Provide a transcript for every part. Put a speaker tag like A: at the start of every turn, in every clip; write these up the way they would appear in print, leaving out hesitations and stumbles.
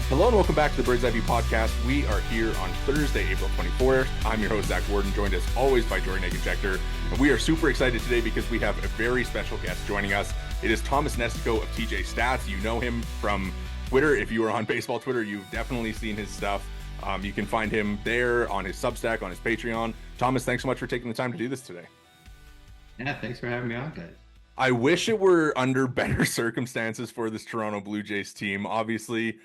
A: Hello and welcome back to the Bird's Eye View podcast. We are here on Thursday, April 24th. I'm your host, Zach Worden, joined as always by Jori Negin-Shecter. And we are super excited today because we have a very special guest joining us. It is Thomas Nestico of TJ Stats. You know him from Twitter. If you are on baseball Twitter, you've definitely seen his stuff. You can find him there on his Substack, on his Patreon. Thomas, thanks so much for taking the time to do this today.
B: Yeah, thanks for having me on, guys.
A: I wish it were under better circumstances for this Toronto Blue Jays team. Obviously,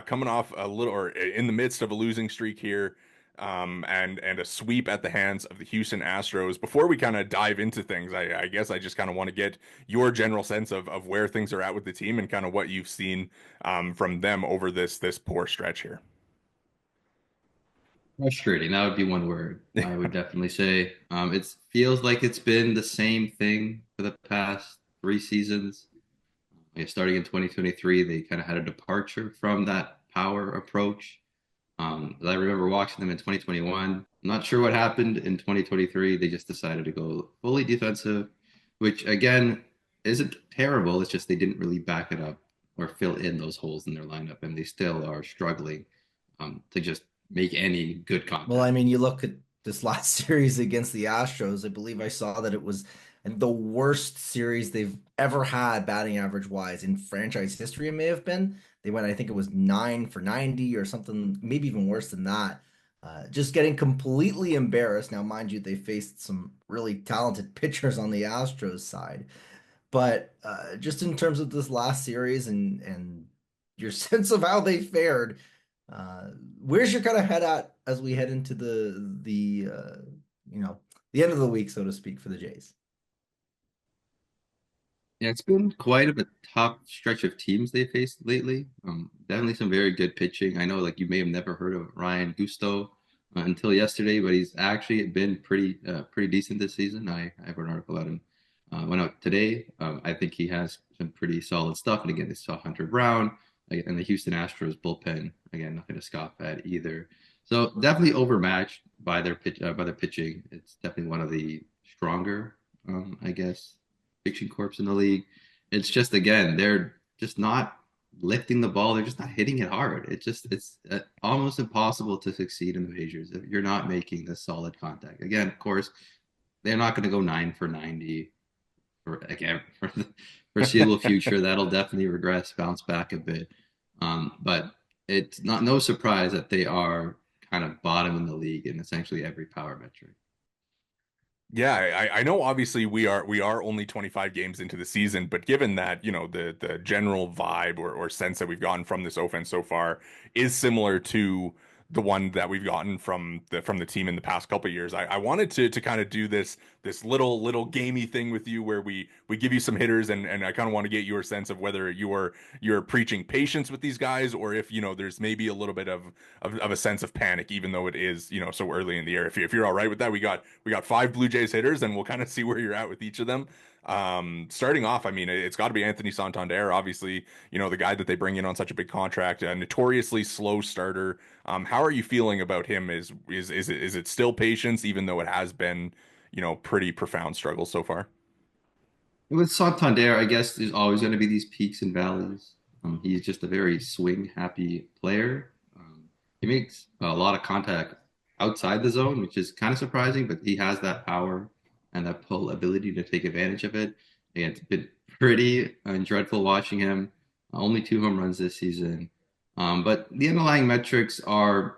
A: coming off a little, or in the midst of a losing streak here, and a sweep at the hands of the Houston Astros. Before we kind of dive into things, I guess I just kind of want to get your general sense of where things are at with the team and kind of what you've seen from them over this poor stretch here.
B: Frustrating. That would be one word. I would definitely say. It feels like it's been the same thing for the past three seasons. Starting in 2023, they kind of had a departure from that power approach. I remember watching them in 2021. I'm not sure what happened in 2023. They just decided to go fully defensive, which again isn't terrible. It's just they didn't really back it up or fill in those holes in their lineup, and they still are struggling to just make any good
C: Well, I
B: contact.
C: mean, you look at this last series against the Astros. I believe I saw that it was the worst series they've ever had batting average wise in franchise history. It may have been. They went, I think it was 9 for 90 or something, maybe even worse than that. Just getting completely embarrassed. Now, mind you, they faced some really talented pitchers on the Astros side, but just in terms of this last series and your sense of how they fared. Where's your kind of head at as we head into the end of the week, so to speak, for the Jays?
B: Yeah, it's been quite a tough stretch of teams they faced lately. Definitely some very good pitching. I know, like you may have never heard of Ryan Gusto until yesterday, but he's actually been pretty decent this season. I have an article about him went out today. I think he has some pretty solid stuff. And again, they saw Hunter Brown and the Houston Astros bullpen. Again, nothing to scoff at either. So definitely overmatched by their pitching. It's definitely one of the stronger, I guess, pitching corps in the league. It's just again, they're just not lifting the ball. They're just not hitting it hard. It's almost impossible to succeed in the majors if you're not making the solid contact. Again, of course, they're not going to go 9 for 90 for the foreseeable future. That'll definitely regress, bounce back a bit. But it's not no surprise that they are kind of bottom in the league in essentially every power metric.
A: Yeah, I know obviously we are only 25 games into the season, but given that, the general vibe or sense that we've gotten from this offense so far is similar to the one that we've gotten from the team in the past couple of years. I wanted to kind of do this little gamey thing with you where we give you some hitters and I kind of want to get your sense of whether you're preaching patience with these guys or if there's maybe a little bit of a sense of panic even though it is so early in the year. If you're all right with that, we got five Blue Jays hitters and we'll kind of see where you're at with each of them. Starting off, I mean, it's got to be Anthony Santander, obviously, the guy that they bring in on such a big contract, a notoriously slow starter. How are you feeling about him? Is it still patience, even though it has been, pretty profound struggle so far?
B: With Santander, I guess there's always going to be these peaks and valleys. He's just a very swing happy player. He makes a lot of contact outside the zone, which is kind of surprising, but he has that power and that pull ability to take advantage of it. And it's been pretty dreadful watching him. Only two home runs this season. But the underlying metrics are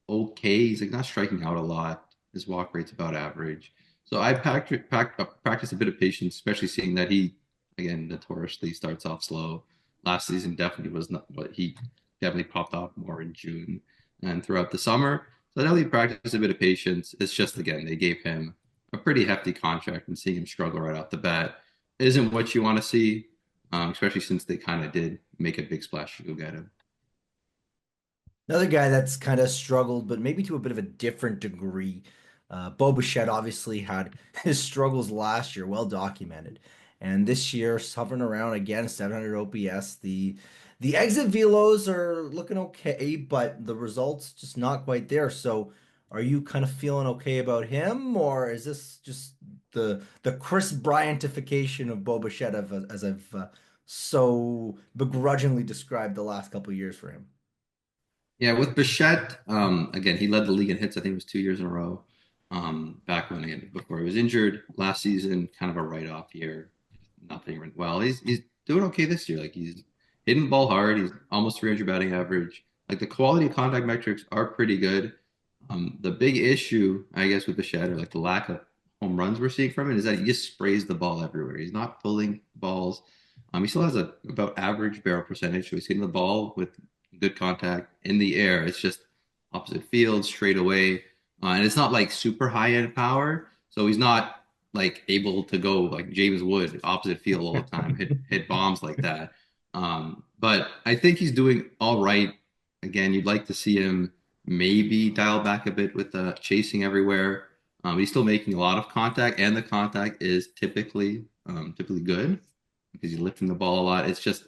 B: okay. He's like not striking out a lot. His walk rate's about average. So I practice a bit of patience, especially seeing that he, again, notoriously starts off slow. Last season definitely was not what he definitely popped off more in June and throughout the summer. So I definitely practice a bit of patience. It's just, again, they gave him a pretty hefty contract and seeing him struggle right off the bat isn't what you want to see, especially since they kind of did make a big splash to go get him.
C: Another guy that's kind of struggled, but maybe to a bit of a different degree. Bo Bichette obviously had his struggles last year, well documented, and this year hovering around again 700 OPS. The exit velos are looking okay, but the results just not quite there. So, are you kind of feeling okay about him, or is this just the Chris Bryantification of Bo Bichette as I've so begrudgingly described the last couple of years for him?
B: Yeah, with Bichette, again, he led the league in hits. I think it was 2 years in a row. Back when again before he was injured last season, kind of a write-off year. Nothing went well. He's doing okay this year. Like he's hitting the ball hard. He's almost 300 batting average. Like the quality of contact metrics are pretty good. The big issue, I guess, with Bichette or like the lack of home runs we're seeing from it is that he just sprays the ball everywhere. He's not pulling balls. He still has a about average barrel percentage, so he's hitting the ball with good contact in the air. It's just opposite field, straight away. And it's not like super high end power. So he's not like able to go like James Wood opposite field all the time, hit bombs like that. But I think he's doing all right. Again, you'd like to see him maybe dial back a bit with the chasing everywhere. He's still making a lot of contact, and the contact is typically good because he's lifting the ball a lot. It's just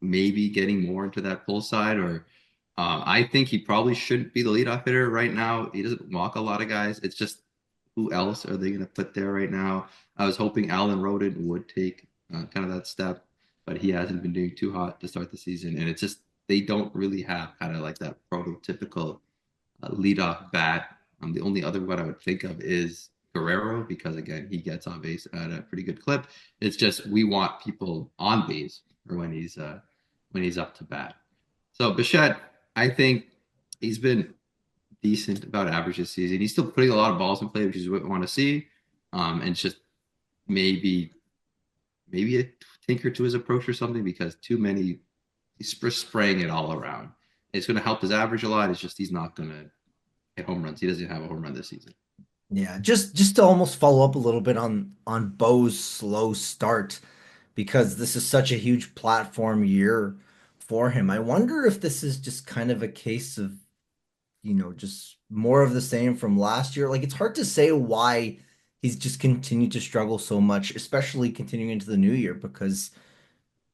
B: maybe getting more into that pull side, or I think he probably shouldn't be the leadoff hitter right now. He doesn't walk a lot of guys. It's just who else are they going to put there right now? I was hoping Alan Roden would take kind of that step, but he hasn't been doing too hot to start the season, and it's just they don't really have kind of like that prototypical leadoff bat. The only other one I would think of is Guerrero because again he gets on base at a pretty good clip. It's just we want people on base or when he's up to bat. So Bichette, I think he's been decent, about average this season. He's still putting a lot of balls in play, which is what we want to see. And it's just maybe a tinker to his approach or something because too many he's spraying it all around. It's going to help his average a lot. It's just he's not going to hit home runs. He doesn't have a home run this season.
C: Yeah, just to almost follow up a little bit on Bo's slow start because this is such a huge platform year for him. I wonder if this is just kind of a case of, just more of the same from last year. Like it's hard to say why he's just continued to struggle so much, especially continuing into the new year because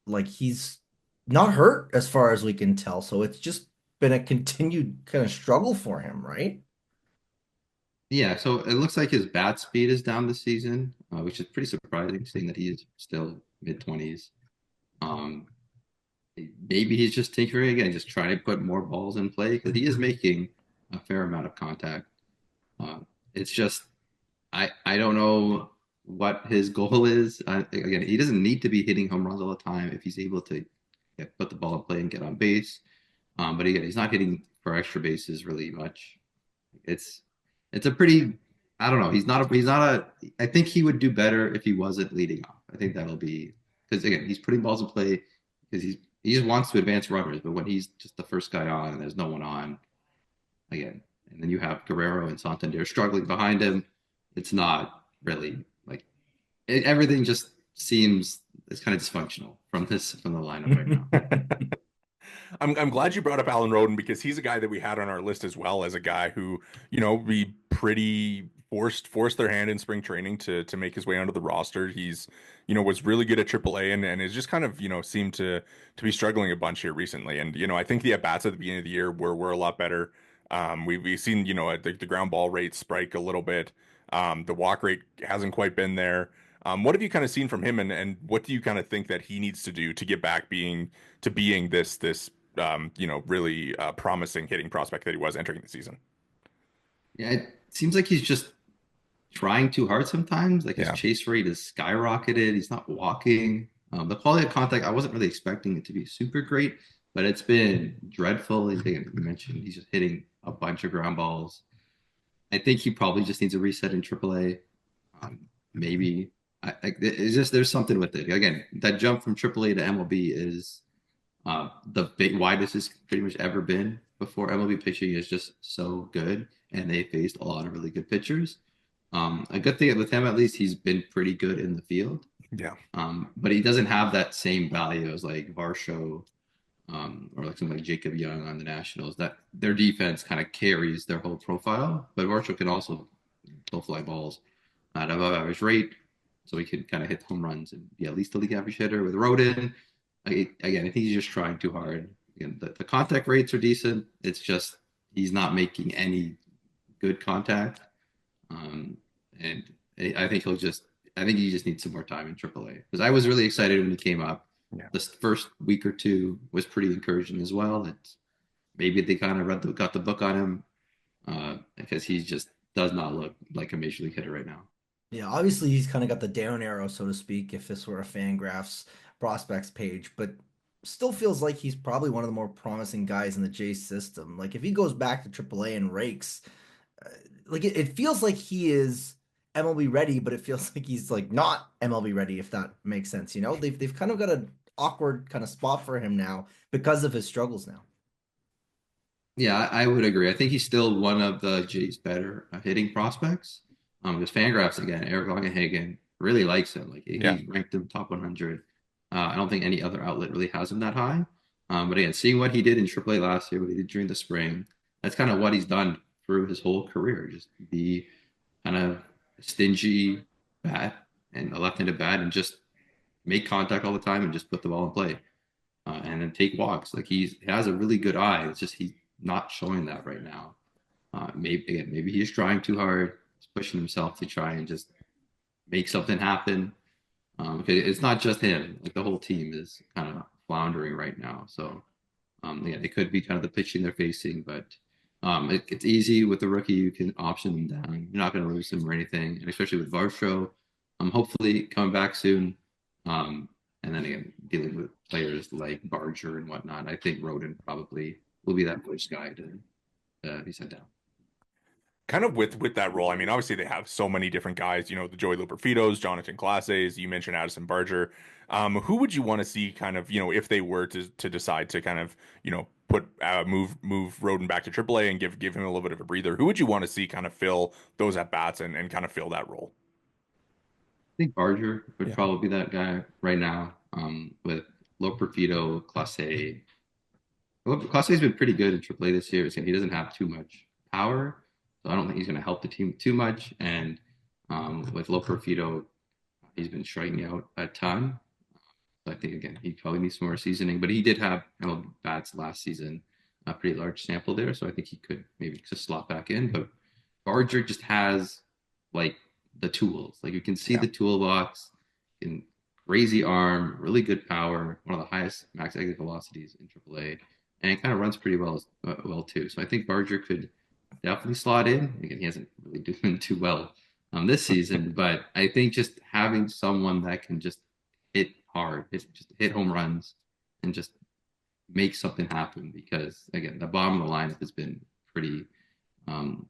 C: like he's not hurt as far as we can tell. So it's just been a continued kind of struggle for him, right?
B: Yeah, so it looks like his bat speed is down this season, which is pretty surprising, seeing that he is still mid 20s. Um, Maybe he's just tinkering again, just trying to put more balls in play because he is making a fair amount of contact. Uh, it's just I don't know what his goal is. Again, he doesn't need to be hitting home runs all the time if he's able to put the ball in play and get on base. But again, he's not hitting for extra bases really much. It's it's a pretty I don't know. He's not a. I think he would do better if he wasn't leading off. I think that'll be because again he's putting balls in play because he just wants to advance runners. But when he's just the first guy on and there's no one on again, and then you have Guerrero and Santander struggling behind him, it's not really like everything just seems it's kind of dysfunctional from the lineup right now.
A: I'm glad you brought up Alan Roden because he's a guy that we had on our list as well as a guy who, we pretty forced their hand in spring training to make his way onto the roster. He's, was really good at AAA and is just kind of, seemed to be struggling a bunch here recently. And, I think the at-bats at the beginning of the year were a lot better. We've seen, the ground ball rate spike a little bit. The walk rate hasn't quite been there. What have you kind of seen from him and what do you kind of think that he needs to do to get back being this really promising hitting prospect that he was entering the season.
B: Yeah, it seems like he's just trying too hard sometimes. Like his
A: Yeah.
B: chase rate is skyrocketed. He's not walking. The quality of contact, I wasn't really expecting it to be super great, but it's been dreadful. I think you mentioned he's just hitting a bunch of ground balls. I think he probably just needs a reset in AAA. Maybe it's just there's something with it. Again, that jump from AAA to MLB is the big widest it's pretty much ever been before. MLB pitching is just so good, and they faced a lot of really good pitchers. A good thing with him, at least, he's been pretty good in the field.
A: Yeah.
B: But he doesn't have that same value as like Varsho or like something like Jacob Young on the Nationals. That their defense kind of carries their whole profile, but Varsho can also throw fly balls at above average rate, so he can kind of hit home runs and be at least a league average hitter. With Rodin, again, I think he's just trying too hard. Again, the contact rates are decent. It's just he's not making any good contact. And I think I think he just needs some more time in AAA because I was really excited when he came up.
A: Yeah.
B: This first week or two was pretty encouraging as well. maybe they kind of got the book on him because he just does not look like a major league hitter right now.
C: Yeah, obviously he's kind of got the down arrow, so to speak, if this were a Fangraphs prospects page, but still feels like he's probably one of the more promising guys in the Jays system. Like if he goes back to AAA and rakes, uh, like it feels like he is MLB ready, but it feels like he's like not MLB ready, if that makes sense. You know, they've kind of got an awkward kind of spot for him now because of his struggles now.
B: Yeah, I would agree. I think he's still one of the Jays' better hitting prospects. Because Fangraphs again, Eric Longenhagen really likes him. Like
A: Yeah.
B: he ranked him top 100. I don't think any other outlet really has him that high. But again, seeing what he did in AAA last year, what he did during the spring, that's kind of what he's done through his whole career. Just be kind of stingy bat and a left-handed bat, and just make contact all the time and just put the ball in play, and then take walks. Like he has a really good eye. It's just he's not showing that right now. Maybe he's trying too hard. He's pushing himself to try and just make something happen. Okay, it's not just him. Like the whole team is kind of floundering right now. So yeah, it could be kind of the pitching they're facing, but it's easy with the rookie. You can option them down. You're not going to lose them or anything, and especially with Varsho, hopefully coming back soon. And then again, dealing with players like Barger and whatnot, I think Roden probably will be that first guy to be sent down.
A: Kind of with that role, I mean, obviously they have so many different guys, you know, the Joey Luperfitos, Jonathan Classes, you mentioned Addison Barger. Who would you want to see kind of, you know, if they were to decide to kind of, you know, put move Roden back to AAA and give him a little bit of a breather? Who would you want to see kind of fill those at bats and kind of fill that role?
B: I think Barger would
A: Yeah.
B: probably be that guy right now. With Loperfido, Clase. Well, Clase's been pretty good in AAA this year. So he doesn't have too much power, so I don't think he's going to help the team too much. And with Loperfido, he's been striking out a ton. So I think again he probably needs some more seasoning, but he did have bats last season, a pretty large sample there, so I think he could maybe just slot back in. But Barger just has like the tools, like you can see
A: Yeah.
B: the toolbox, in crazy arm, really good power, one of the highest max exit velocities in AAA, and it kind of runs pretty well too. So I think Barger could definitely slot in. Again, he hasn't really doing too well this season, but I think just having someone that can just hit hard, just hit home runs, and just make something happen. Because again, the bottom of the lineup has been pretty.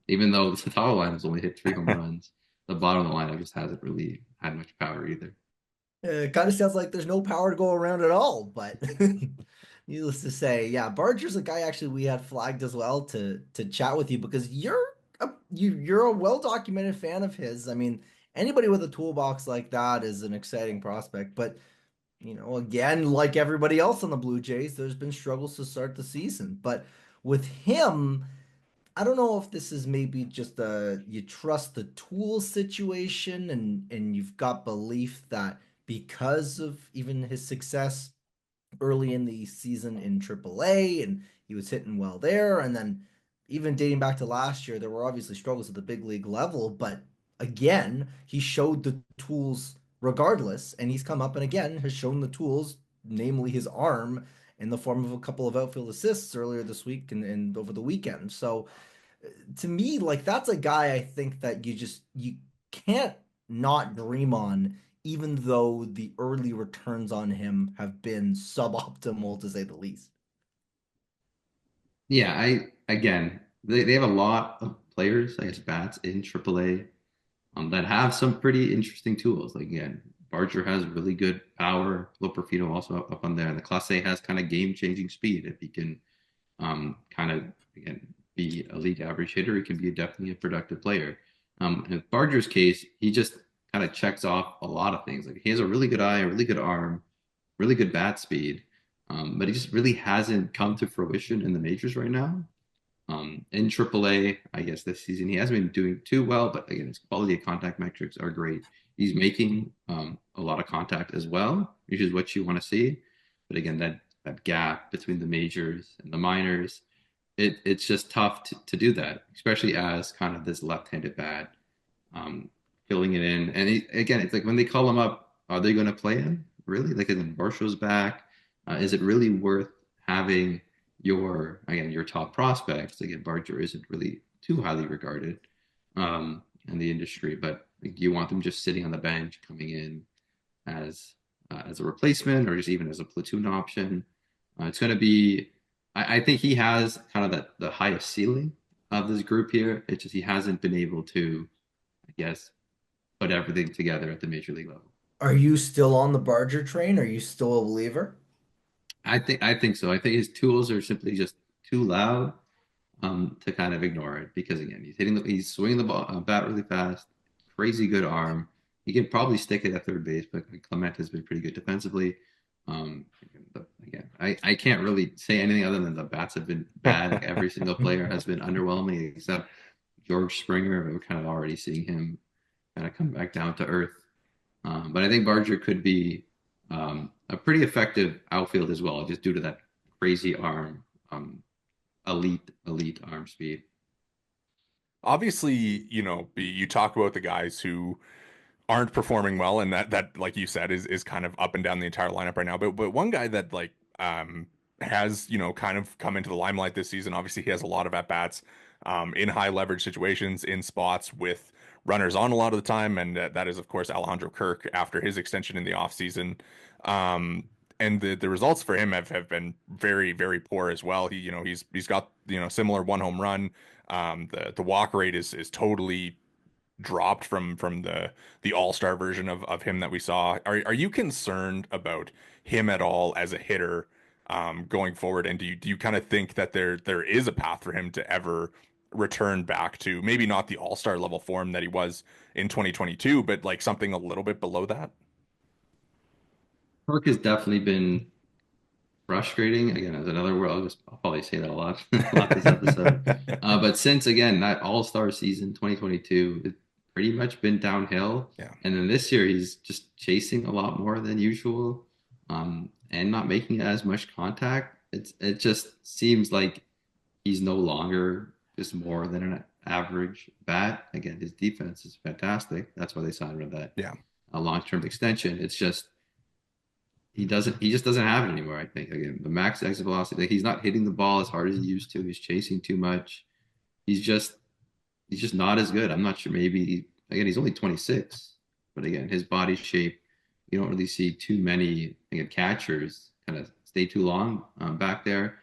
B: Even though the top of the lineup has only hit 3 home runs, the bottom of the lineup just hasn't really had much power either.
C: It kind of sounds like there's no power to go around at all, but needless to say, yeah, Barger's a guy actually we had flagged as well to chat with you because you're a well-documented fan of his. I mean, anybody with a toolbox like that is an exciting prospect, but you know, again, like everybody else on the Blue Jays, there's been struggles to start the season. But with him, I don't know if this is maybe just a you trust the tool situation and you've got belief that because of even his success early in the season in AAA and he was hitting well there and then even dating back to last year there were obviously struggles at the big league level, but again, he showed the tools regardless and he's come up and again has shown the tools, namely his arm in the form of a couple of outfield assists earlier this week and over the weekend. So to me, like that's a guy I think that you can't not dream on, even though the early returns on him have been suboptimal to say the least.
B: Yeah, I again they have a lot of players, I guess, bats in AAA that have some pretty interesting tools. Like again, Barger has really good power. Loperfino also up on there. And the Class A has kind of game-changing speed. If he can kind of again be a league average hitter, he can be definitely a productive player. In Barger's case, he just kind of checks off a lot of things. Like he has a really good eye, a really good arm, really good bat speed, but he just really hasn't come to fruition in the majors right now. In AAA, I guess this season he hasn't been doing too well, but again, his quality of contact metrics are great. He's making a lot of contact as well, which is what you want to see. But again, that gap between the majors and the minors, it's just tough to do that, especially as kind of this left-handed bat, filling it in. And again, it's like when they call him up, are they going to play him? Really? Like, then Varsho's back. Is it really worth having your top prospects. Again, Barger isn't really too highly regarded in the industry, but like, do you want them just sitting on the bench, coming in as a replacement, or just even as a platoon option? It's going to be. I think he has kind of the highest ceiling of this group here. It's just he hasn't been able to, I guess, put everything together at the major league level.
C: Are you still on the Barger train? Are you still a believer?
B: I think so. I think his tools are simply just too loud to kind of ignore it because again, he's swinging the ball bat really fast, crazy good arm. He can probably stick it at third base, but Clement has been pretty good defensively. Again, I can't really say anything other than the bats have been bad. Like every single player has been underwhelming except George Springer. We're kind of already seeing him kind of come back down to earth. But I think Barger could be a pretty effective outfield as well, just due to that crazy arm, elite arm speed.
A: Obviously, you talk about the guys who aren't performing well, and that like you said is kind of up and down the entire lineup right now. But one guy that like has kind of come into the limelight this season. Obviously, he has a lot of at bats in high leverage situations in spots with runners on a lot of the time, and that is of course Alejandro Kirk after his extension in the offseason. And the results for him have been very very poor as well. He's got similar one home run. The walk rate is totally dropped from the all-star version of him that we saw. Are you concerned about him at all as a hitter going forward? And do you kind of think that there is a path for him to ever return back to maybe not the all-star level form that he was in 2022, but like something a little bit below that?
B: Kirk has definitely been frustrating. Again, as another word, I'll probably say that a lot, a lot this episode. But since again that All Star season 2022, it's pretty much been downhill.
A: Yeah.
B: And then this year he's just chasing a lot more than usual, and not making as much contact. It just seems like he's no longer just more than an average bat. Again, his defense is fantastic. That's why they signed him to that
A: Yeah.
B: a long-term extension. It's just he just doesn't have it anymore. I think again the max exit velocity, like he's not hitting the ball as hard as he used to. He's chasing too much. He's just he's just not as good. I'm not sure. Maybe again he's only 26, but again his body shape, you don't really see too many again catchers kind of stay too long back there,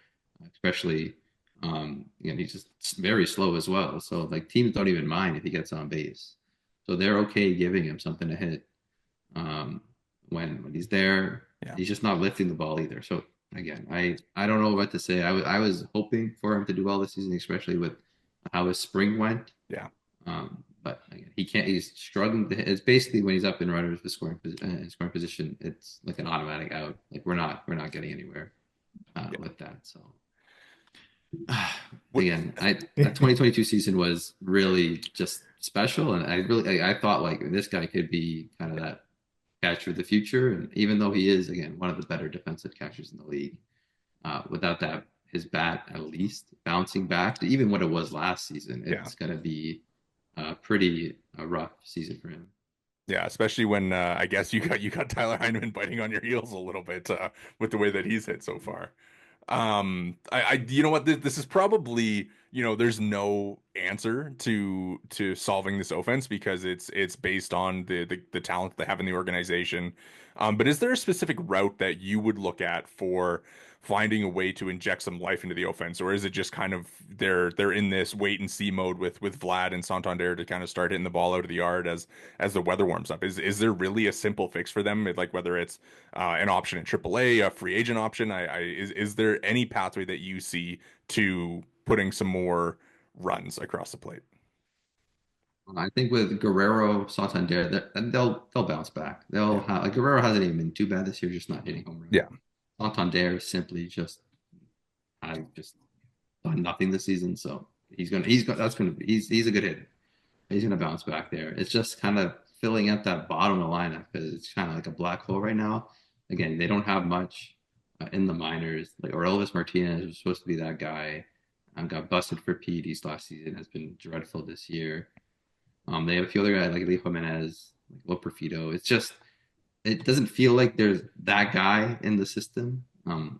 B: especially again he's just very slow as well. So like teams don't even mind if he gets on base, so they're okay giving him something to hit. Um, when he's there.
A: Yeah.
B: He's just not lifting the ball either. So again, I don't know what to say. I was hoping for him to do well this season, especially with how his spring went.
A: Yeah.
B: But again, he can't. He's struggling. It's basically when he's up in runners, the scoring position. It's like an automatic out. Like we're not getting anywhere with that. So again, that 2022 season was really just special, and I thought like this guy could be kind of that catcher of the future. And even though he is again one of the better defensive catchers in the league, without that his bat at least bouncing back to even what it was last season, it's going to be a pretty rough season for him.
A: Yeah, especially when I guess you got Tyler Heineman biting on your heels a little bit with the way that he's hit so far. I you know what, this is probably, there's no answer to solving this offense because it's based on the talent they have in the organization. But is there a specific route that you would look at for finding a way to inject some life into the offense, or is it just kind of they're in this wait and see mode with Vlad and Santander to kind of start hitting the ball out of the yard as the weather warms up? Is there really a simple fix for them, like whether it's an option in AAA, a free agent option? Is there any pathway that you see to putting some more runs across the plate?
B: I think with Guerrero, Santander, they'll bounce back. They'll have, like Guerrero hasn't even been too bad this year, just not hitting home runs.
A: Yeah.
B: Santander simply just I just done nothing this season, so he's a good hitter. He's gonna bounce back there. It's just kind of filling out that bottom of the lineup because it's kind of like a black hole right now. Again, they don't have much in the minors. Like or Elvis Martinez was supposed to be that guy. Got busted for PEDs last season. Has been dreadful this year. They have a few other guys like Leo Jimenez, like Loperfido. It's just it doesn't feel like there's that guy in the system.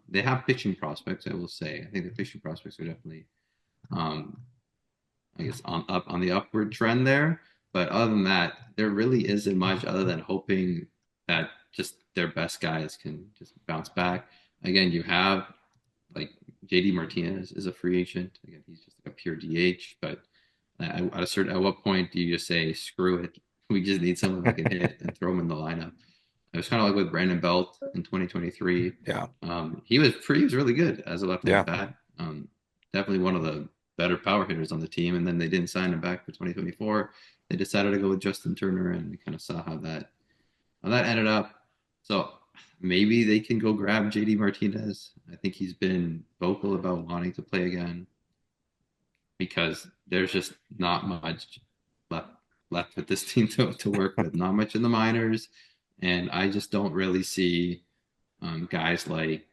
B: They have pitching prospects, I will say. I think the pitching prospects are definitely, um, I guess, on the upward trend there. But other than that, there really isn't much other than hoping that just their best guys can just bounce back. Again, you have like JD Martinez is a free agent. Again, he's just like a pure DH. But at what point do you just say screw it? We just need someone that can hit and throw him in the lineup. It was kind of like with Brandon Belt in 2023.
A: Yeah.
B: He was really good as a left-handed
A: Yeah.
B: bat. Definitely one of the better power hitters on the team. And then they didn't sign him back for 2024. They decided to go with Justin Turner, and we kind of saw how that ended up. So maybe they can go grab JD Martinez. I think he's been vocal about wanting to play again because there's just not much left with this team to work with. Not much in the minors, and I just don't really see guys like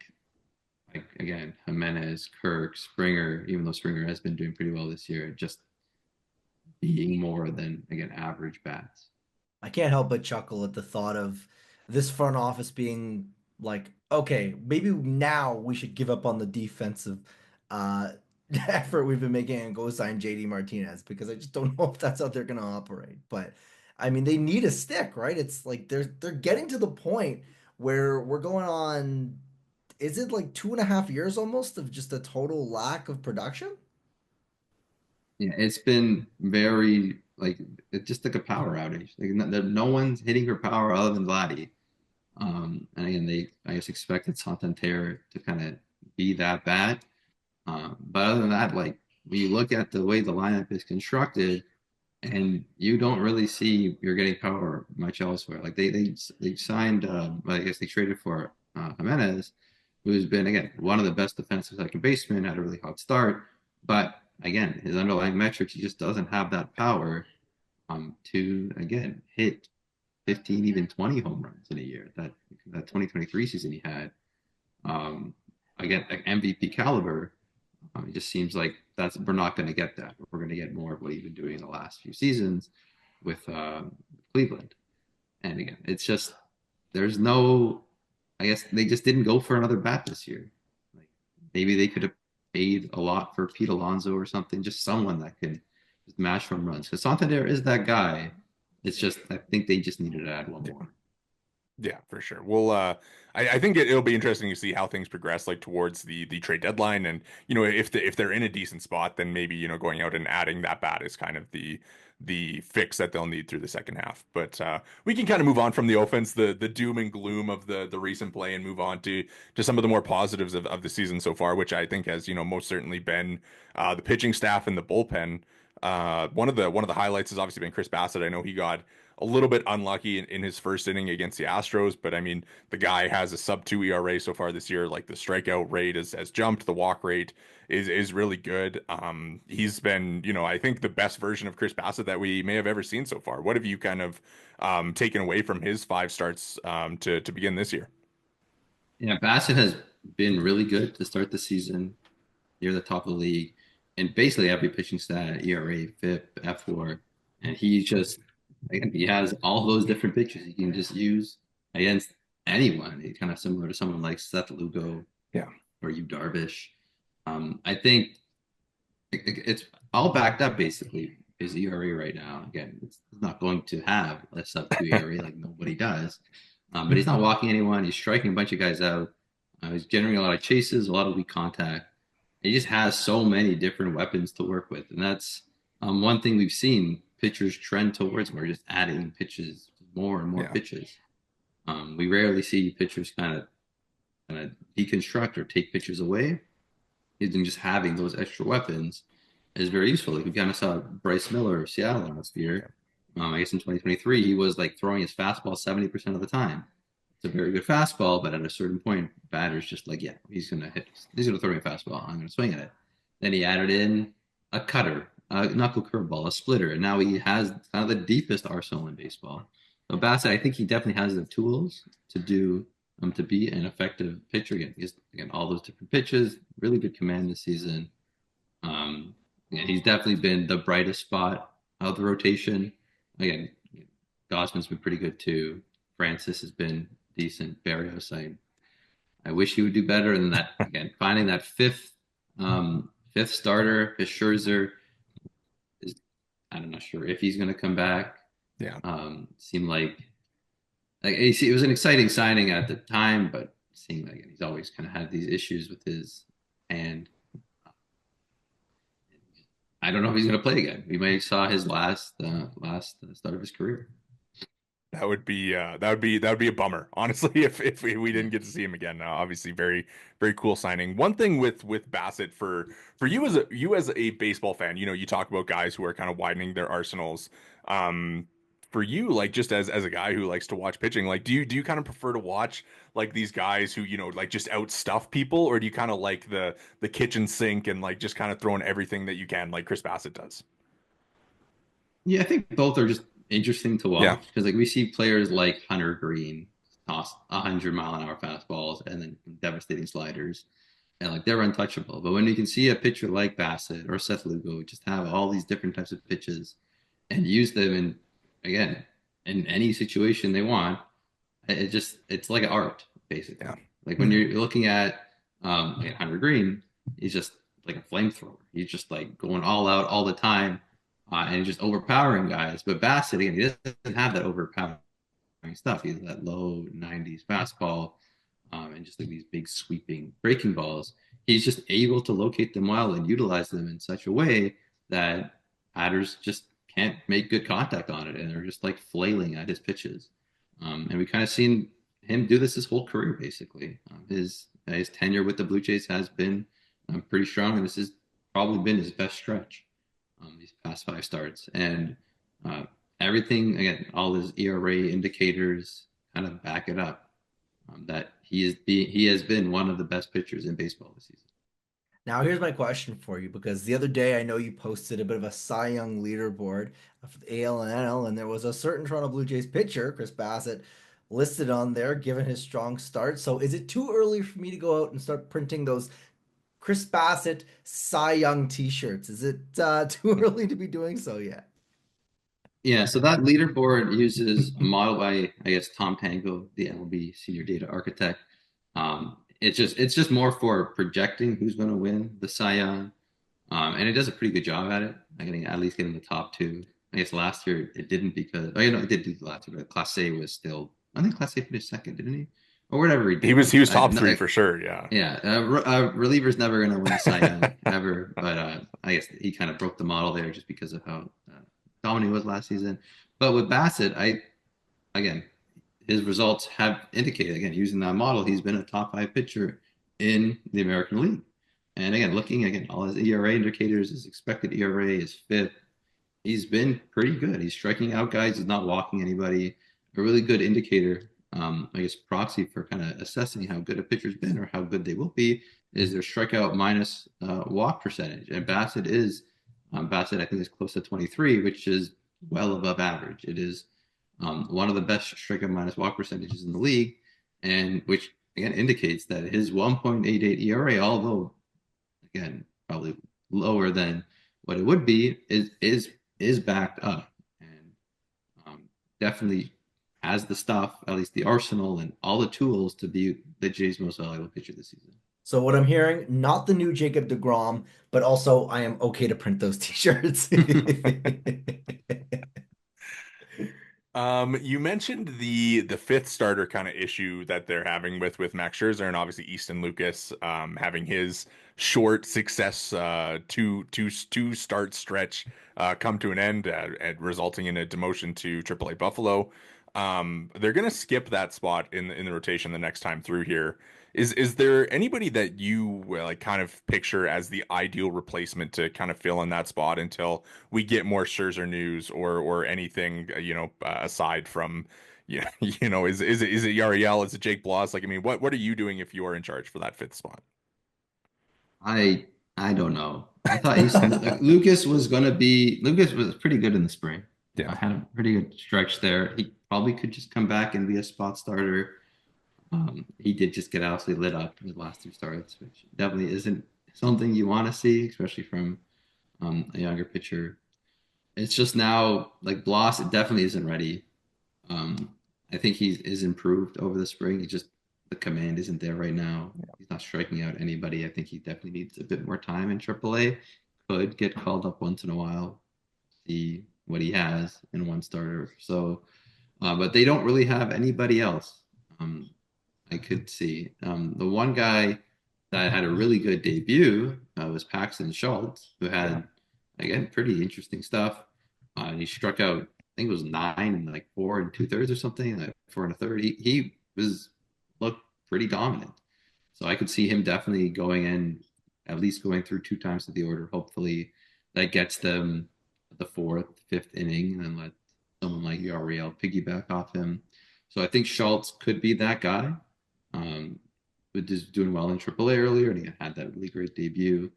B: again Jimenez, Kirk, Springer. Even though Springer has been doing pretty well this year, just being more than again average bats.
C: I can't help but chuckle at the thought of this front office being like, okay, maybe now we should give up on the defensive uh effort we've been making and go sign JD Martinez because I just don't know if that's how they're gonna operate. But I mean, they need a stick, right? It's like they're getting to the point where we're going on, is it like 2.5 years almost of just a total lack of production?
B: Yeah, it's been very like it's just like a power outage. Like no one's hitting her power other than Vladdy. And again, they I guess expected Santander to kind of be that bad. But other than that, like when you look at the way the lineup is constructed, and you don't really see you're getting power much elsewhere. Like they signed, I guess they traded for Jimenez, who's been again one of the best defensive second basemen, had a really hot start, but again his underlying metrics he just doesn't have that power to again hit 15 even 20 home runs in a year. That 2023 season he had again like MVP caliber. It just seems like we're not going to get that. We're going to get more of what he's been doing in the last few seasons with Cleveland. And again, it's just there's no. I guess they just didn't go for another bat this year. Like maybe they could have paid a lot for Pete Alonso or something, just someone that could just mash home runs. Because Santander is that guy. It's just I think they just needed to add one more.
A: Yeah, for sure. Well, I think it'll be interesting to see how things progress, like towards the trade deadline, and if they're in a decent spot, then maybe going out and adding that bat is kind of the fix that they'll need through the second half. But we can kind of move on from the offense, the doom and gloom of the recent play, and move on to some of the more positives of the season so far, which I think has most certainly been the pitching staff and the bullpen. One of the highlights has obviously been Chris Bassitt. I know he got a little bit unlucky in his first inning against the Astros, but I mean, the guy has a sub 2 ERA so far this year. Like the strikeout rate has jumped, the walk rate is really good. He's been, I think the best version of Chris Bassitt that we may have ever seen so far. What have you kind of taken away from his 5 starts to begin this year?
B: Yeah, Bassett has been really good to start the season near the top of the league, and basically every pitching stat, ERA, FIP, F4, and he has all those different pitches he can just use against anyone. He's kind of similar to someone like Seth Lugo,
A: Yeah.
B: or Yu Darvish. I think it's all backed up basically. His ERA right now, again, it's not going to have a sub 2 ERA like nobody does. But he's not walking anyone. He's striking a bunch of guys out. He's generating a lot of chases, a lot of weak contact. He just has so many different weapons to work with, and that's one thing we've seen pitchers trend towards. We're just adding pitches, more and more pitches. We rarely see pitchers kind of deconstruct or take pitches away. Even just having those extra weapons is very useful. Like we kind of saw Bryce Miller of Seattle last year. I guess in 2023, he was like throwing his fastball 70% of the time. It's a very good fastball, but at a certain point, batters just like, yeah, he's gonna throw me a fastball. I'm gonna swing at it. Then he added in a cutter, a knuckle curveball, a splitter, and now he has kind of the deepest arsenal in baseball. So Bassett, I think he definitely has the tools to be an effective pitcher. Again, all those different pitches, really good command this season. And he's definitely been the brightest spot of the rotation. Again, Gosman's been pretty good too. Francis has been decent. Barrios, I wish he would do better. And that again, finding that fifth starter, his Scherzer is, I'm not sure if he's going to come back.
A: Yeah.
B: Seemed like it was an exciting signing at the time, but it seemed like he's always kind of had these issues with his hand. I don't know if he's going to play again. We may saw his last start of his career.
A: That would be a bummer, honestly, if we didn't get to see him again. Obviously, very very cool signing. One thing with Bassitt for you as a baseball fan, you talk about guys who are kind of widening their arsenals. For you, like just as a guy who likes to watch pitching, like do you kind of prefer to watch like these guys who like just outstuff people, or do you kind of like the kitchen sink and like just kind of throwing everything that you can, like Chris Bassitt does?
B: Yeah, I think both are just interesting to
A: Yeah.
B: watch because like we see players like Hunter Green toss 100-mile-an-hour fastballs and then devastating sliders, and like they're untouchable. But when you can see a pitcher like Bassett or Seth Lugo just have all these different types of pitches and use them in again in any situation they want, it's like an art
A: Yeah.
B: basically. Like when you're looking at like Hunter Green, he's just like a flamethrower. He's just like going all out all the time, and just overpowering guys. But Bassett again, he doesn't have that overpowering stuff. He's that low 90s fastball, and just like these big sweeping breaking balls. He's just able to locate them well and utilize them in such a way that batters just can't make good contact on it, and they're just like flailing at his pitches. And we kind of seen him do this his whole career, basically. His tenure with the Blue Jays has been pretty strong, and this has probably been his best stretch these past five starts. And uh, everything, again, all his ERA indicators kind of back it up that he has been one of the best pitchers in baseball this season.
C: Now, here's my question for you because the other day I know you posted a bit of a Cy Young leaderboard for the AL and NL, and there was a certain Toronto Blue Jays pitcher, Chris Bassitt, listed on there given his strong start. So, is it too early for me to go out and start printing those Chris Bassitt Cy Young t-shirts? Is it too early to be doing so yet?
B: Yeah, so that leaderboard uses a model by, I guess, Tom Pango, the MLB senior data architect. It's just more for projecting who's going to win the Cy Young, and it does a pretty good job at it. At least getting the top two. I guess last year it didn't because it did do the last year, but Class A was still. I think Class A finished second, didn't he? Or whatever he
A: He
B: did.
A: was he was
B: I,
A: top
B: no,
A: three for sure. Yeah.
B: yeah, reliever's never going to win the Cy Young ever, but I guess he kind of broke the model there just because of how dominant he was last season. But with Bassett, again, his results have indicated again using that model, he's been a top five pitcher in the American League. And again, looking again, all his ERA indicators, his expected ERA is fifth. He's been pretty good. He's striking out guys. He's not walking anybody. A really good indicator, I guess, proxy for kind of assessing how good a pitcher's been or how good they will be is their strikeout minus walk percentage. And Bassett, I think, is close to 23, which is well above average. It is one of the best strikeout minus walk percentages in the league, and which again indicates that his 1.88 ERA, although again probably lower than what it would be, is backed up and definitely has the stuff, at least the arsenal and all the tools to be the Jays' most valuable pitcher this season.
C: So what I'm hearing, not the new Jacob deGrom, but also I am okay to print those t-shirts.
A: You mentioned the fifth starter kind of issue that they're having with Max Scherzer and obviously Easton Lucas having his short success two start stretch come to an end and resulting in a demotion to AAA Buffalo. They're gonna skip that spot in the rotation the next time through here. Is there anybody that you like kind of picture as the ideal replacement to kind of fill in that spot until we get more Scherzer news or anything aside from is it Yariel, is it Jake Bloss? Like, I mean, what are you doing if you are in charge for that fifth spot?
B: I I don't know. I thought Lucas was pretty good in the spring.
A: Yeah.
B: I had a pretty good stretch there. He probably could just come back and be a spot starter. He did just get absolutely lit up in his last two starts, which definitely isn't something you want to see, especially from a younger pitcher. It's just now like Bloss, it definitely isn't ready. I think he is improved over the spring. He just the command isn't there right now. He's not striking out anybody. I think he definitely needs a bit more time in AAA. Could get called up once in a while, see what he has in one starter. So, but they don't really have anybody else. I could see the one guy that had a really good debut was Paxton Schultz, who
A: Yeah.
B: had again pretty interesting stuff. He struck out, I think it was nine and like four and two thirds or something, like four and a third. He was looked pretty dominant. So I could see him definitely going in, at least going through two times to the order. Hopefully that gets them the fourth, fifth inning, and then let someone like Yariel piggyback off him. So I think Schultz could be that guy. But just doing well in AAA earlier, and he had that really great debut.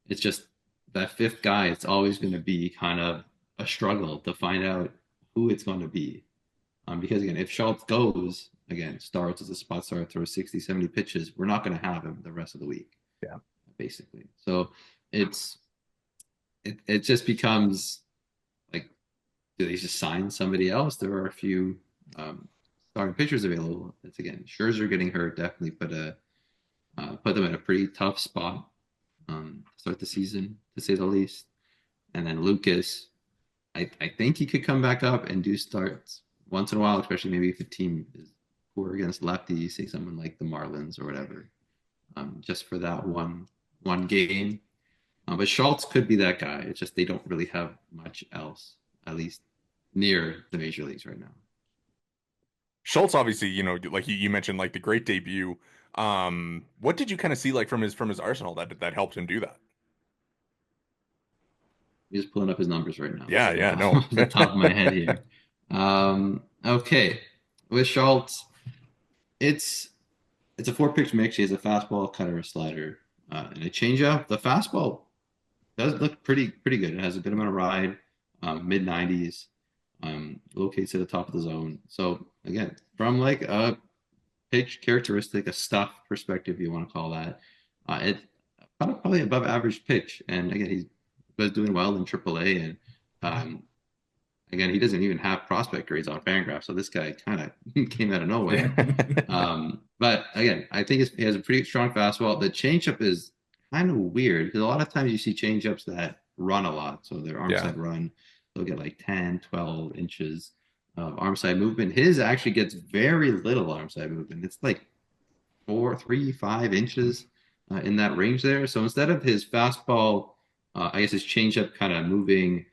B: It's just that fifth guy. It's always going to be kind of a struggle to find out who it's going to be. Because again, if Schultz goes, again, starts as a spot starter, throws 60, 70 pitches, we're not going to have him the rest of the week,
A: Yeah.
B: basically. So it's it just becomes like, do they just sign somebody else? There are a few starting pitchers available. It's again, Scherzer getting hurt definitely put them in a pretty tough spot to start the season, to say the least. And then Lucas, I think he could come back up and do starts once in a while, especially maybe if the team is poor against lefties, say someone like the Marlins or whatever, just for that one game. But Schultz could be that guy. It's just they don't really have much else, at least near the major leagues right now.
A: Schultz, obviously, like you mentioned, like the great debut. What did you kind of see like from his arsenal that helped him do that?
B: I'm just pulling up his numbers right now,
A: Yeah,
B: so
A: yeah, no.
B: off the top of my head here. Okay, with Schultz, it's it's a four pitch mix. He has a fastball, cutter, a slider, and a changeup. The fastball does look pretty good. It has a good amount of ride, mid 90s, locates at the top of the zone. So again, from like a pitch characteristic, a stuff perspective, you want to call that, it's probably above average pitch. And again, he was doing well in AAA, and um, again, he doesn't even have prospect grades on Fangraph, so this guy kind of came out of nowhere. But again, I think he has a pretty strong fastball. The changeup is kind of weird because a lot of times you see changeups that run a lot. So their arm
A: Yeah.
B: side run, they'll get like 10, 12 inches of arm side movement. His actually gets very little arm side movement. It's like 4, 3, 5 inches in that range there. So instead of his fastball, I guess his changeup kind of moving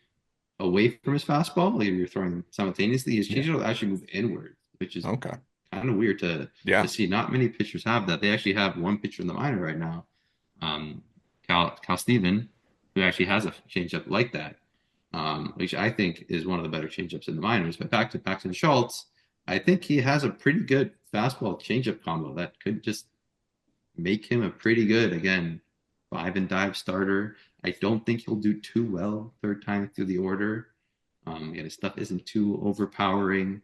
B: away from his fastball, like if you're throwing simultaneously, his
A: Yeah.
B: changeup will actually move inward, which is
A: Okay.
B: kind of weird
A: Yeah.
B: to see. Not many pitchers have that. They actually have one pitcher in the minor right now, um, Cal Steven, who actually has a changeup like that, which I think is one of the better changeups in the minors. But back to Paxton Schultz, I think he has a pretty good fastball changeup combo that could just make him a pretty good, again, five and dive starter. I don't think he'll do too well third time through the order. Again, his stuff isn't too overpowering.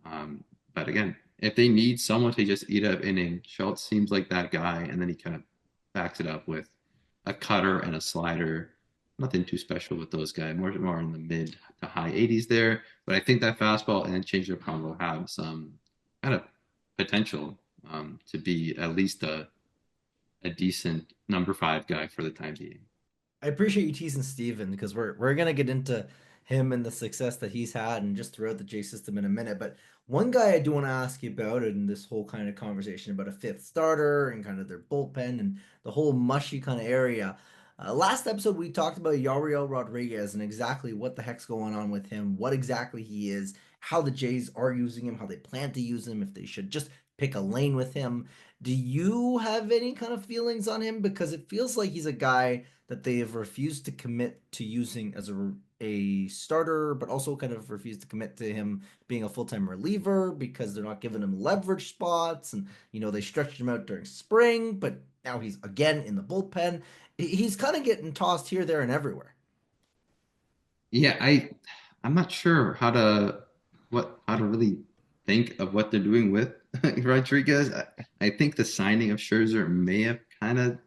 B: But again, if they need someone to just eat up inning, Schultz seems like that guy, and then he kind of backs it up with a cutter and a slider. Nothing too special with those guys. More in the mid to high 80s there. But I think that fastball and changeup combo have some kind of potential to be at least a decent number five guy for the time being.
C: I appreciate you teasing Steven because we're gonna get into him and the success that he's had and just throughout the J system in a minute. But one guy I do want to ask you about in this whole kind of conversation about a fifth starter and kind of their bullpen and the whole mushy kind of area. Last episode we talked about Yariel Rodriguez and exactly what the heck's going on with him, what exactly he is, how the Jays are using him, how they plan to use him, if they should just pick a lane with him. Do you have any kind of feelings on him? Because it feels like he's a guy that they have refused to commit to using as a starter, but also kind of refused to commit to him being a full-time reliever because they're not giving him leverage spots. And, they stretched him out during spring, but now he's again in the bullpen. He's kind of getting tossed here, there, and everywhere.
B: Yeah, I'm not sure how to really think of what they're doing with Rodriguez. I think the signing of Scherzer may have kind of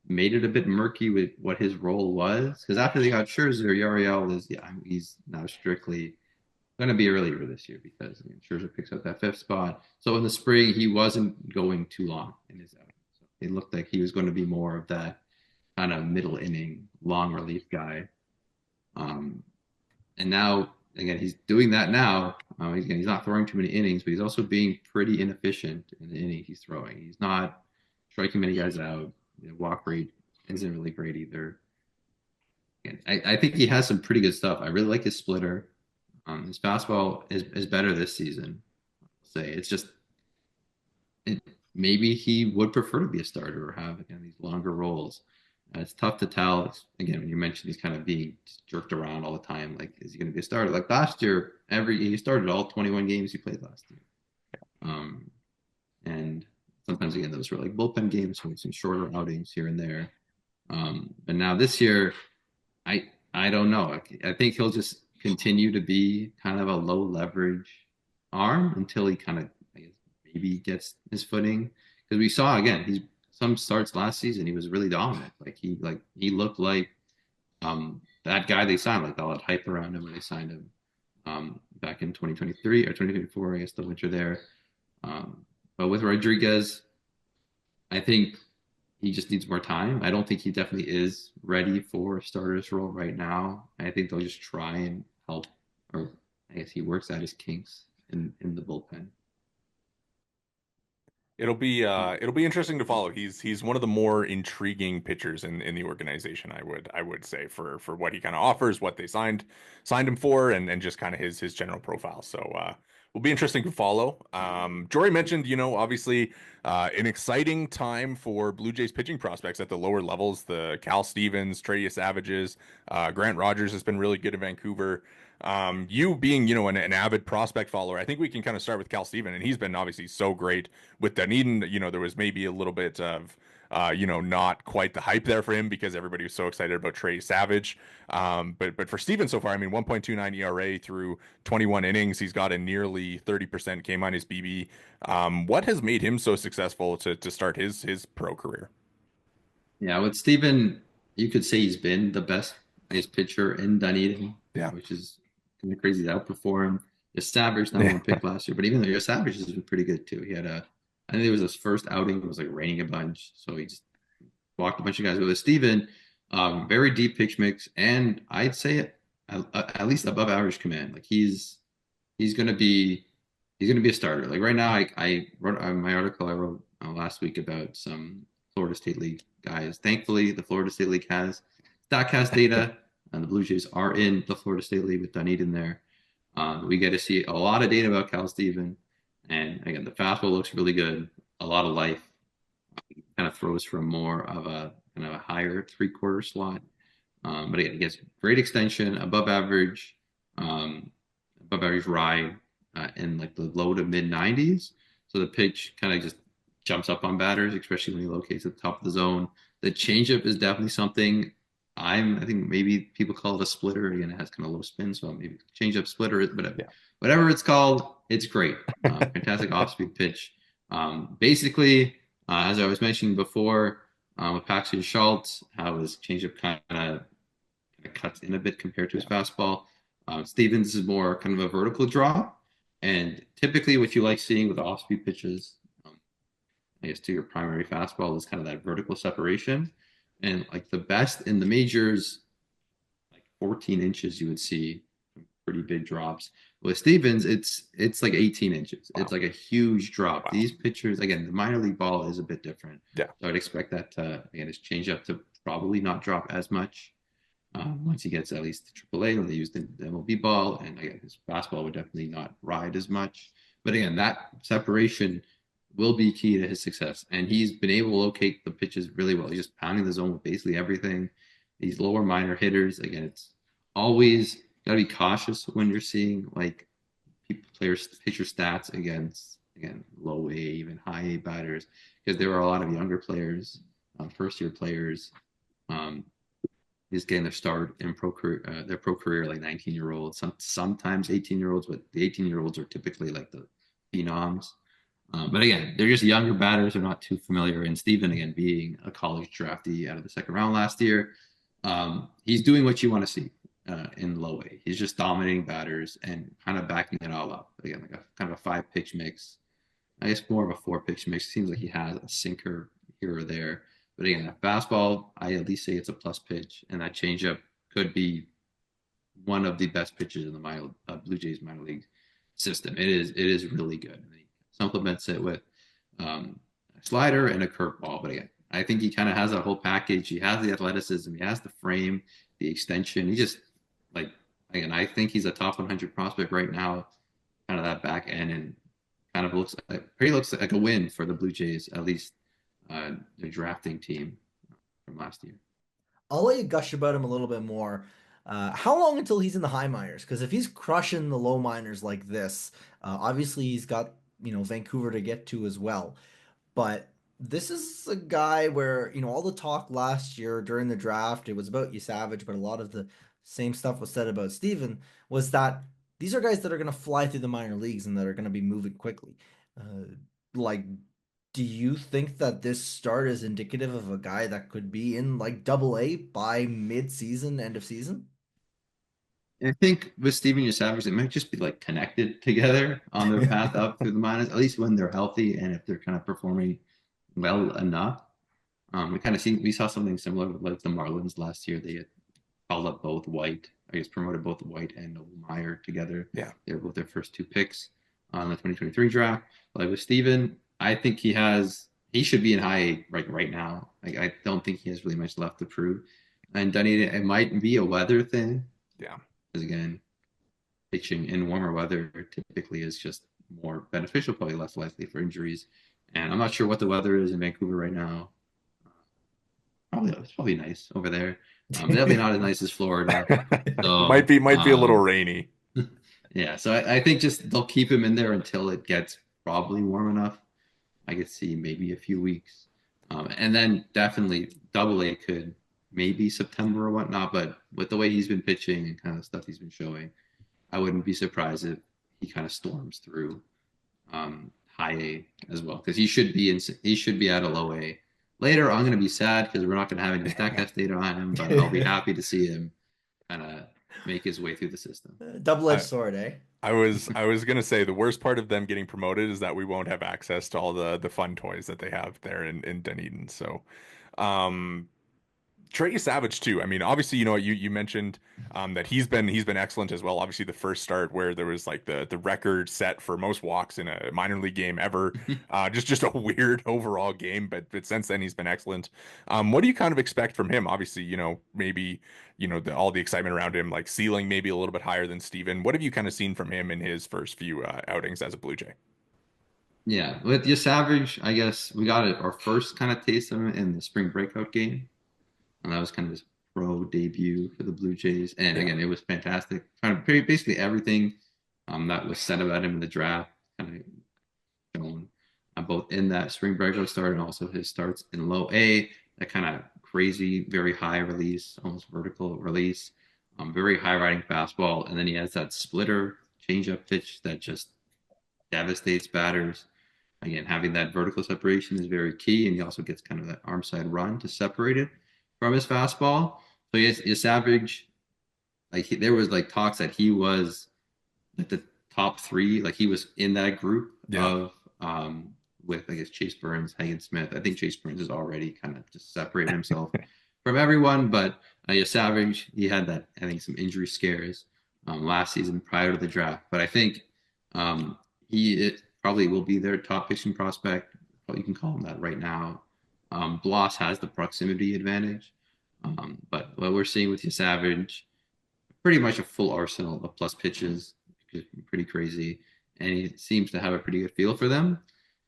B: made it a bit murky with what his role was. Because after they got Scherzer, Yariel he's now strictly going to be a reliever this year because Scherzer picks up that fifth spot. So in the spring, he wasn't going too long in his outing. So it looked like he was going to be more of that kind of middle inning, long relief guy. And now, again, he's doing that now. He's not throwing too many innings, but he's also being pretty inefficient in the innings he's throwing. He's not striking many guys out. Walk rate isn't really great either. And I think he has some pretty good stuff. I really like his splitter. His fastball is better this season. I'll say it's just maybe he would prefer to be a starter or have again these longer roles. It's tough to tell. Again, when you mentioned he's kind of being jerked around all the time, like is he going to be a starter? Like last year, he started all 21 games he played last year. And sometimes again those were like bullpen games, so some shorter outings here and there. But now this year, I don't know. I think he'll just continue to be kind of a low leverage arm until he kind of I guess maybe gets his footing. Because we saw again, he's some starts last season he was really dominant. He looked like that guy they signed, like all that hype around him when they signed him back in 2023 or 2024, I guess the winter there. But with Rodriguez, I think he just needs more time. I don't think he definitely is ready for a starter's role right now. I think they'll just try and help, or I guess he works out his kinks in the bullpen.
A: It'll be interesting to follow. He's one of the more intriguing pitchers in the organization, I would say, for what he kind of offers, what they signed him for, and just kind of his general profile. So will be interesting to follow. Jory mentioned, obviously an exciting time for Blue Jays pitching prospects at the lower levels. The Cal Stevens, Trey Savages, Grant Rogers has been really good in Vancouver. You being, an avid prospect follower, I think we can kind of start with Cal Steven, and he's been obviously so great with Dunedin. There was maybe a little bit of, not quite the hype there for him because everybody was so excited about Trey Savage. But for Steven so far, I mean, 1.29 ERA through 21 innings. He's got a nearly 30% K minus BB. What has made him so successful to start his pro career?
B: Yeah, with Steven, you could say he's been the best, I guess, pitcher in Dunedin,
A: Yeah.
B: which is kind of crazy to outperform. Savage number one pick last year, but even though Savage has been pretty good too. He had I think it was his first outing. It was like raining a bunch, so he just walked a bunch of guys. With Steven, very deep pitch mix, and I'd say at least above average command. Like he's gonna be a starter. Like right now, I wrote my article I wrote last week about some Florida State League guys. Thankfully, the Florida State League has StatCast data, and the Blue Jays are in the Florida State League with Dunedin there. We get to see a lot of data about Cal Steven, and again, the fastball looks really good. A lot of life. Kind of throws from more of a kind of a higher three-quarter slot, but again, he gets great extension, above average ride in like the low to mid 90s. So the pitch kind of just jumps up on batters, especially when he locates at the top of the zone. The changeup is definitely something. I think maybe people call it a splitter. Again, it has kind of low spin, so maybe changeup splitter, but whatever it's called, it's great. Fantastic off-speed pitch. Basically, as I was mentioning before, with Paxton Schultz, how his changeup kind of cuts in a bit compared to his fastball. Stevens is more kind of a vertical draw, and typically what you like seeing with off-speed pitches, I guess to your primary fastball, is kind of that vertical separation. And like the best in the majors, like 14 inches, you would see pretty big drops. With Stevens, it's like 18 inches. Wow. It's like a huge drop. Wow. These pitchers, again, the minor league ball is a bit different. Yeah. So I'd expect that again, his changeup to probably not drop as much once he gets at least the AAA, when they use the MLB ball, and again, his fastball would definitely not ride as much. But again, that separation will be key to his success. And he's been able to locate the pitches really well. He's just pounding the zone with basically everything. These lower minor hitters, again, it's always got to be cautious when you're seeing like pitcher stats against, again, low A, even high A batters, because there are a lot of younger players, first-year players, just getting their start in their pro career, like 19-year-olds, sometimes 18-year-olds, but the 18-year-olds are typically like the phenoms. But again, they're just younger batters. They're not too familiar. And Steven, again, being a college draftee out of the second round last year, he's doing what you want to see. in low A. He's just dominating batters and kind of backing it all up. Again, like a kind of a 5 pitch mix. I guess more of a 4 pitch mix. Seems like he has a sinker here or there. But again, that fastball, I at least say it's a plus pitch, and that changeup could be one of the best pitches in the Blue Jays minor league system. It is really good. And he supplements it with a slider and a curveball. But again, I think he kind of has that whole package. He has the athleticism, he has the frame, the extension. He just like again, I think he's a top 100 prospect right now. Kind of that back end and kind of looks like a win for the Blue Jays, at least their drafting team from last year.
C: I'll let you gush about him a little bit more. How long until he's in the high minors? Because if he's crushing the low minors like this, obviously he's got Vancouver to get to as well. But this is a guy where all the talk last year during the draft, it was about Savage, but a lot of the same stuff was said about Steven, was that these are guys that are going to fly through the minor leagues and that are going to be moving quickly. Like, do you think that this start is indicative of a guy that could be in like double A by mid-season, end of season?
B: I think with Steven Yasavage, it might just be like connected together on their path up through the minors, at least when they're healthy and if they're kind of performing well enough. We saw something similar with like the Marlins last year. They had called up both White, I guess promoted both White and Noble Meyer together.
A: Yeah.
B: They were both their first 2 picks on the 2023 draft. Like with Steven, I think he should be in high A right now. Like I don't think he has really much left to prove. And Dunedin, it might be a weather thing.
A: Yeah.
B: Because again, pitching in warmer weather typically is just more beneficial, probably less likely for injuries. And I'm not sure what the weather is in Vancouver right now. It's probably nice over there. Definitely not as nice as Florida. So
A: might be a little rainy.
B: Yeah, so I think just they'll keep him in there until it gets probably warm enough. I could see maybe a few weeks, and then definitely Double A could maybe September or whatnot. But with the way he's been pitching and kind of stuff he's been showing, I wouldn't be surprised if he kind of storms through high A as well, because he should be at a low A. Later, I'm going to be sad because we're not going to have any StatCast data on him, but I'll be happy to see him kind of make his way through the system.
C: Double-edged sword, eh?
A: I was gonna say the worst part of them getting promoted is that we won't have access to all the fun toys that they have there in Dunedin. So, Trey Savage too. I mean, obviously, you mentioned that he's been excellent as well. Obviously, the first start where there was like the record set for most walks in a minor league game ever. Just a weird overall game, but since then he's been excellent. What do you kind of expect from him? Obviously, maybe all the excitement around him, like ceiling maybe a little bit higher than Steven. What have you kind of seen from him in his first few outings as a Blue Jay?
B: Yeah, with Savage, I guess we got our first kind of taste of him in the spring breakout game. And that was kind of his pro debut for the Blue Jays. And again, it was fantastic. Kind of basically everything that was said about him in the draft kind of shown both in that spring breakout start and also his starts in low A. That kind of crazy, very high release, almost vertical release, very high riding fastball. And then he has that splitter changeup pitch that just devastates batters. Again, having that vertical separation is very key. And he also gets kind of that arm side run to separate it from his fastball. So his Savage, there was like talks that he was like the top 3, like he was in that group of with I guess Chase Burns, Hagen Smith. I think Chase Burns has already kind of just separated himself from everyone, but Savage, he had that some injury scares last season prior to the draft. But I think it probably will be their top pitching prospect. Well, you can call him that right now. Bloss has the proximity advantage, but what we're seeing with Savage, pretty much a full arsenal of plus pitches, pretty crazy, and he seems to have a pretty good feel for them.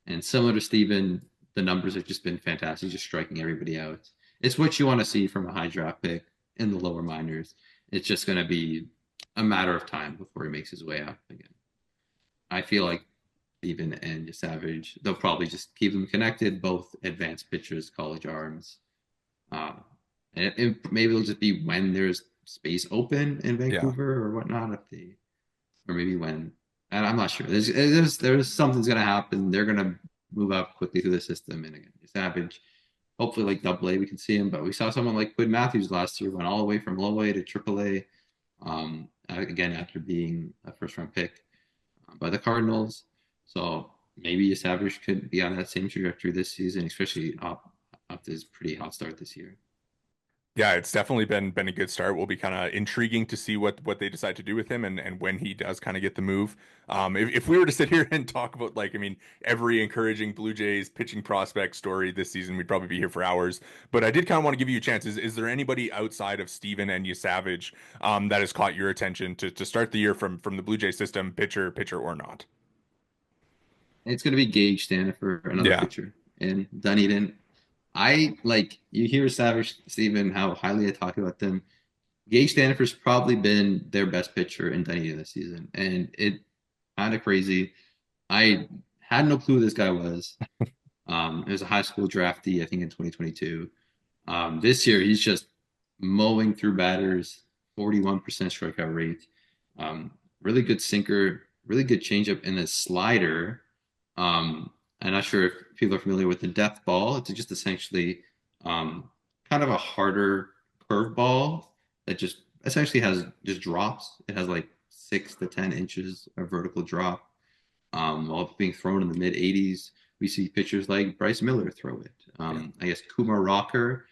B: And similar to Steven, the numbers have just been fantastic, just striking everybody out. It's what you want to see from a high draft pick in the lower minors. It's just going to be a matter of time before he makes his way up again. I feel like Steven and Savage, they'll probably just keep them connected, both advanced pitchers, college arms. And maybe it'll just be when there's space open in Vancouver or whatnot, or maybe when, and I'm not sure. There's something's gonna happen. They're gonna move up quickly through the system, and again, Savage, hopefully like Double A we can see him, but we saw someone like Quinn Matthews last year went all the way from low A to Triple A. Again, after being a first round pick by the Cardinals. So maybe Savage could be on that same trajectory this season, especially off this pretty hot start this year.
A: Yeah, it's definitely been a good start. Will be kind of intriguing to see what they decide to do with him and when he does kind of get the move. If we were to sit here and talk about like, I mean, every encouraging Blue Jays pitching prospect story this season, we'd probably be here for hours. But I did kind of want to give you a chance. Is there anybody outside of Steven and Savage that has caught your attention to start the year from the Blue Jay system, pitcher or not?
B: It's going to be Gage Stanford, another
A: Yeah.
B: pitcher in Dunedin. I like you hear Savage Steven how highly I talk about them. Gage Stanford's probably been their best pitcher in Dunedin this season, and it kind of crazy. I had no clue who this guy was. It was a high school draftee, I think, in 2022. This year, he's just mowing through batters, 41% strikeout rate. Really good sinker, really good changeup, and a slider. I'm not sure if people are familiar with the death ball. It's just essentially kind of a harder curveball that just essentially has just drops. It has like 6 to 10 inches of vertical drop. While being thrown in the mid 80s, we see pitchers like Bryce Miller throw it. I guess Kumar Rocker,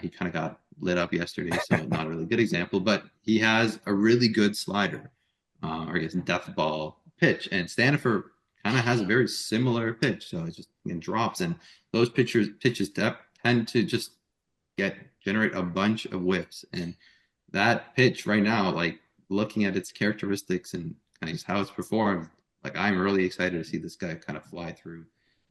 B: he kind of got lit up yesterday, so not a really good example, but he has a really good slider, or I guess death ball pitch. And Stanford kind of has a very similar pitch, so it just drops. And those pitches tend to just generate a bunch of whiffs. And that pitch right now, like looking at its characteristics and kind of how it's performed, like I'm really excited to see this guy kind of fly through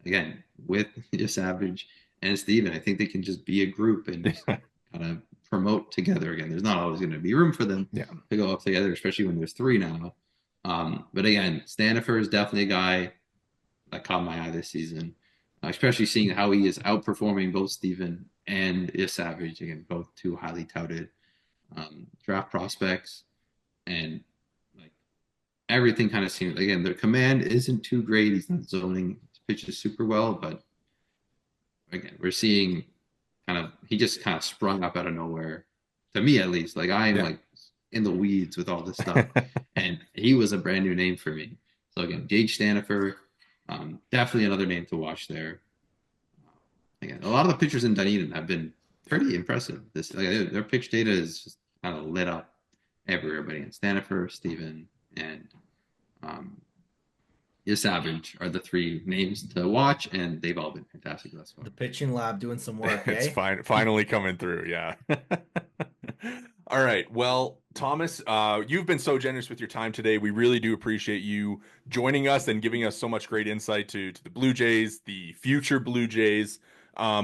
B: again with Savage and Steven. I think they can just be a group and just kind of promote together again. There's not always going to be room for them
A: Yeah.
B: to go up together, especially when there's three now. But again, Stanifer is definitely a guy that caught my eye this season, especially seeing how he is outperforming both Steven and Savage. Again, both two highly touted draft prospects, and like everything kind of seems again their command isn't too great. He's not zoning his pitches super well, but again we're seeing kind of he just kind of sprung up out of nowhere to me at least. Like I am
A: Yeah.
B: like in the weeds with all this stuff, and he was a brand new name for me. So again, Gage Stanifer, definitely another name to watch there. Again, a lot of the pitchers in Dunedin have been pretty impressive. This their pitch data is just kind of lit up everywhere. But again, Stanifer, Steven, and um, Savage are the three names to watch, and they've all been fantastic thus far.
C: The pitching lab doing some work,
A: It's
C: eh?
A: finally coming through. Yeah. All right. Well, Thomas, you've been so generous with your time today. We really do appreciate you joining us and giving us so much great insight to the Blue Jays, the future Blue Jays.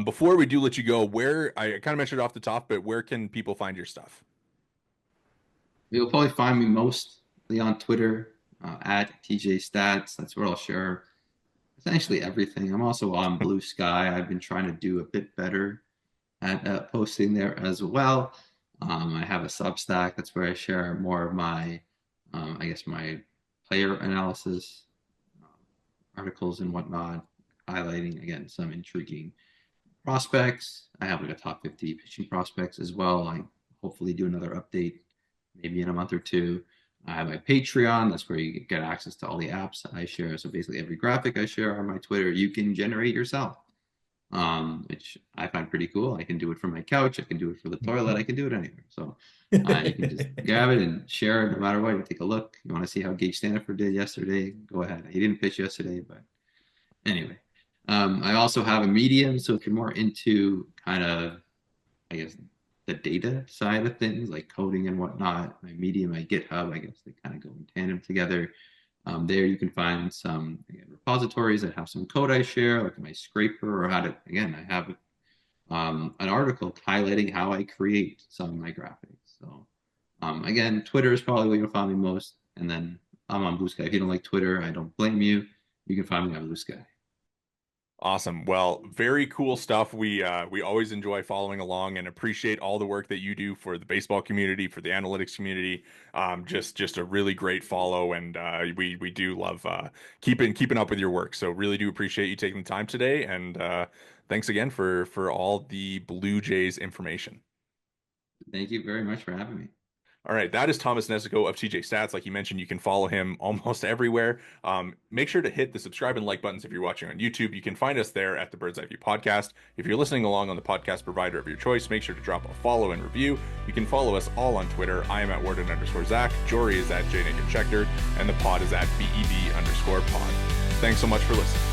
A: Before we do let you go, where I kind of mentioned it off the top, but where can people find your stuff?
B: You'll probably find me mostly on Twitter at TJ Stats. That's where I'll share essentially everything. I'm also on Blue Sky. I've been trying to do a bit better at posting there as well. I have a Substack. That's where I share more of my, I guess, my player analysis articles and whatnot, highlighting again some intriguing prospects. I have like a top 50 pitching prospects as well. I hopefully do another update maybe in a month or two. I have my Patreon. That's where you get access to all the apps I share. So basically, every graphic I share on my Twitter, you can generate yourself, which I find pretty cool. I can do it from my couch. I can do it for the toilet. I can do it anywhere. So you can just grab it and share it no matter what. You take a look. You want to see how Gage Stanford did yesterday? Go ahead. He didn't pitch yesterday, but anyway. I also have a Medium. So if you're more into kind of, I guess, the data side of things, like coding and whatnot, my Medium, my GitHub, I guess they kind of go in tandem together. There you can find some again, repositories that have some code I share, like my scraper, or how to, again, I have an article highlighting how I create some of my graphics. So again, Twitter is probably where you'll find me most. And then I'm on Blue Sky. If you don't like Twitter, I don't blame you. You can find me on Blue Sky.
A: Awesome. Well, very cool stuff. We always enjoy following along and appreciate all the work that you do for the baseball community, for the analytics community. Just a really great follow, and we do love keeping up with your work. So really do appreciate you taking the time today, and thanks again for all the Blue Jays information.
B: Thank you very much for having me.
A: All right, that is Thomas Nestico of TJ Stats. Like you mentioned, you can follow him almost everywhere. Make sure to hit the subscribe and like buttons if you're watching on YouTube. You can find us there at the Bird's Eye View Podcast. If you're listening along on the podcast provider of your choice, make sure to drop a follow and review. You can follow us all on Twitter. I am at Worden_Zach. Jori is at Jori Negin-Shecter. And the pod is at BEB_pod. Thanks so much for listening.